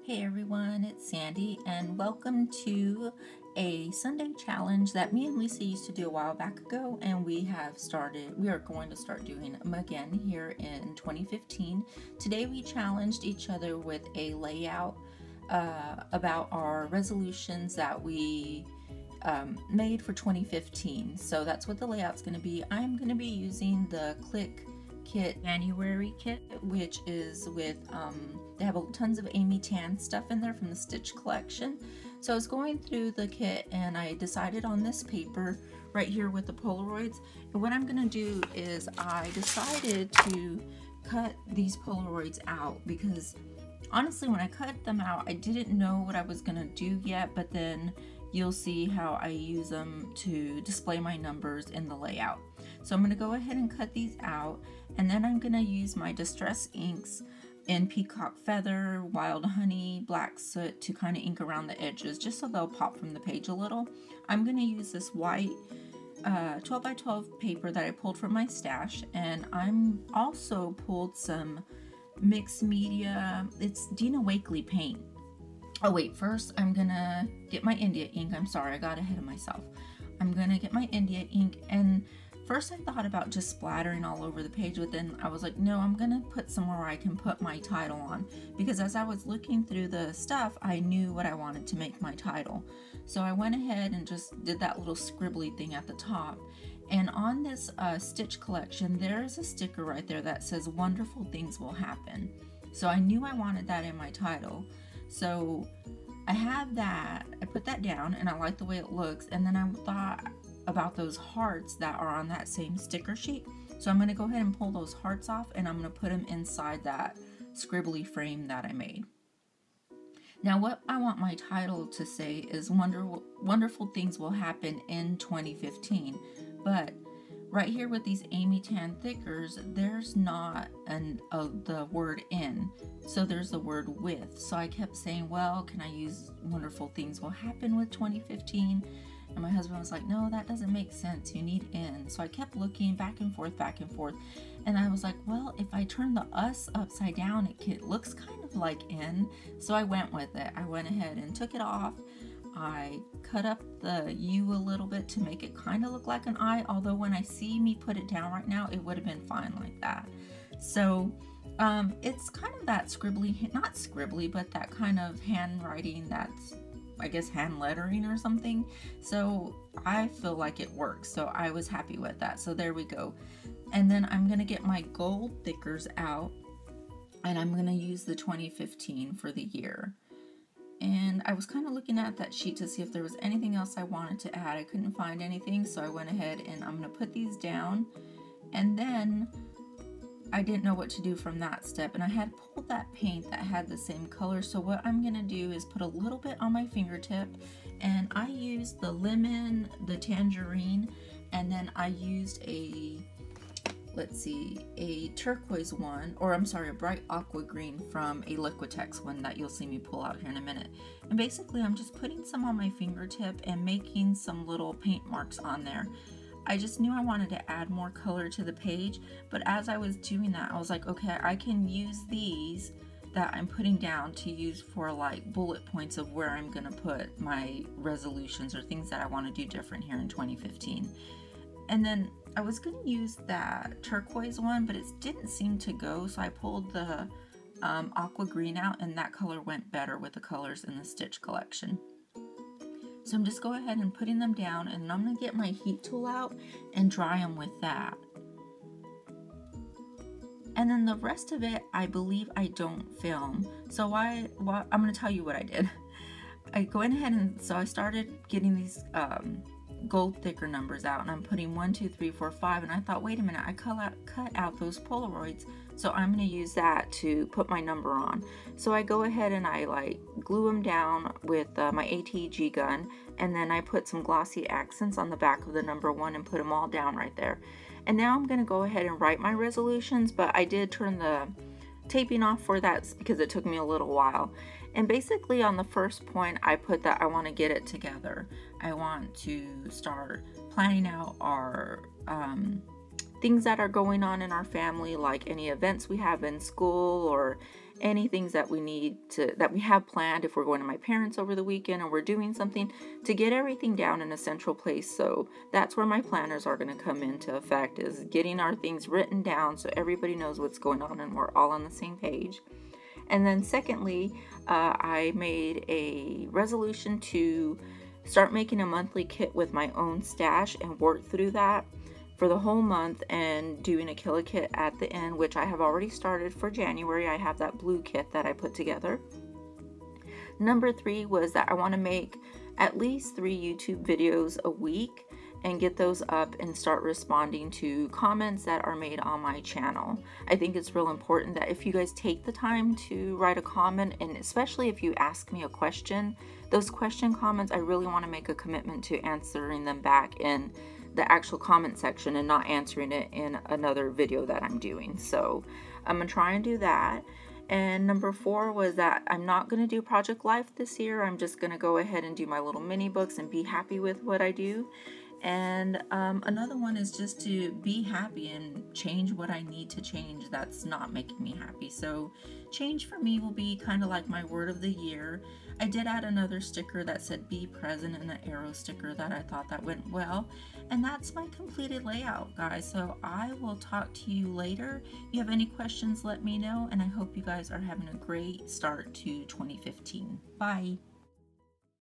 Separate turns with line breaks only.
Hey everyone, it's Sandy, and welcome to a Sunday challenge that me and Lisa used to do a while back ago, and we are going to start doing them again here in 2015. Today we challenged each other with a layout about our resolutions that we made for 2015. So that's what the layout's going to be. I'm going to be using the Click Kit January kit, which is with they have tons of Amy Tan stuff in there from the Stitch collection. So I was going through the kit and I decided on this paper right here with the Polaroids. And what I'm going to do is I decided to cut these Polaroids out because honestly when I cut them out I didn't know what I was going to do yet, but then you'll see how I use them to display my numbers in the layout. So I'm going to go ahead and cut these out, and then I'm going to use my Distress inks in Peacock Feather, Wild Honey, Black Soot to kind of ink around the edges just so they'll pop from the page a little. I'm going to use this white 12 by 12 paper that I pulled from my stash, and I'm also pulled some mixed media. It's Dina Wakley paint. Oh wait, first I'm gonna get my India ink. I'm sorry, I got ahead of myself. I'm gonna get my India ink, and first I thought about just splattering all over the page, but then I was like, no, I'm gonna put somewhere where I can put my title on, because as I was looking through the stuff, I knew what I wanted to make my title. So I went ahead and just did that little scribbly thing at the top. And on this Stitch collection, there's a sticker right there that says wonderful things will happen. So I knew I wanted that in my title. So I have that, I put that down and I like the way it looks, and then I thought about those hearts that are on that same sticker sheet. So I'm going to go ahead and pull those hearts off and I'm going to put them inside that scribbly frame that I made. Now what I want my title to say is wonderful things will happen in 2015, but right here with these Amy Tan thickers, there's not the word in, so there's the word with. So I kept saying, well, can I use wonderful things will happen with 2015? And my husband was like, no, that doesn't make sense. You need in. So I kept looking back and forth. And I was like, well, if I turn the us upside down, it looks kind of like in. So I went with it. I went ahead and took it off. I cut up the U a little bit to make it kind of look like an I, although when I see me put it down right now, it would have been fine like that. So it's kind of that scribbly, not scribbly, but that kind of handwriting that's, I guess, hand lettering or something. So I feel like it works. So I was happy with that. So there we go. And then I'm going to get my gold thickers out and I'm going to use the 2015 for the year. And I was kind of looking at that sheet to see if there was anything else I wanted to add. I couldn't find anything, so I went ahead and I'm going to put these down. And then I didn't know what to do from that step, and I had pulled that paint that had the same color. So what I'm going to do is put a little bit on my fingertip, and I used the lemon, the tangerine, and then I used a turquoise one, or I'm sorry, a bright aqua green from a Liquitex one that you'll see me pull out here in a minute. And basically I'm just putting some on my fingertip and making some little paint marks on there. I just knew I wanted to add more color to the page, but as I was doing that, I was like, okay, I can use these that I'm putting down to use for like bullet points of where I'm gonna put my resolutions or things that I want to do different here in 2015. And then I was going to use that turquoise one, but it didn't seem to go, so I pulled the aqua green out, and that color went better with the colors in the Stitch collection. So I'm just going ahead and putting them down, and I'm going to get my heat tool out and dry them with that. And then the rest of it, I believe I don't film. So I'm going to tell you what I did. I go ahead and so I started getting these gold thicker numbers out, and I'm putting 1, 2, 3, 4, 5, and I thought, wait a minute, I cut out those Polaroids, so I'm going to use that to put my number on. So I go ahead and I like glue them down with my ATG gun, and then I put some glossy accents on the back of the number 1 and put them all down right there. And now I'm going to go ahead and write my resolutions, but I did turn the taping off for that because it took me a little while. And basically on the first point, I put that I want to get it together. I want to start planning out our things that are going on in our family, like any events we have in school or any things that we need to, that we have planned if we're going to my parents over the weekend or we're doing something, to get everything down in a central place. So that's where my planners are going to come into effect, is getting our things written down so everybody knows what's going on and we're all on the same page. And then secondly, I made a resolution to start making a monthly kit with my own stash and work through that for the whole month, and doing a killer kit at the end, which I have already started for January. I have that blue kit that I put together. Number 3 was that I want to make at least 3 YouTube videos a week and get those up and start responding to comments that are made on my channel. I think it's real important that if you guys take the time to write a comment, and especially if you ask me a question, those question comments, I really want to make a commitment to answering them back in the actual comment section and not answering it in another video that I'm doing. So I'm gonna try and do that. And number 4 was that I'm not going to do Project Life this year. I'm just going to go ahead and do my little mini books and be happy with what I do. And another one is just to be happy and change what I need to change that's not making me happy. So change for me will be kind of like my word of the year. I did add another sticker that said be present, and an arrow sticker that I thought that went well. And that's my completed layout, guys. So I will talk to you later. If you have any questions, let me know. And I hope you guys are having a great start to 2015. Bye.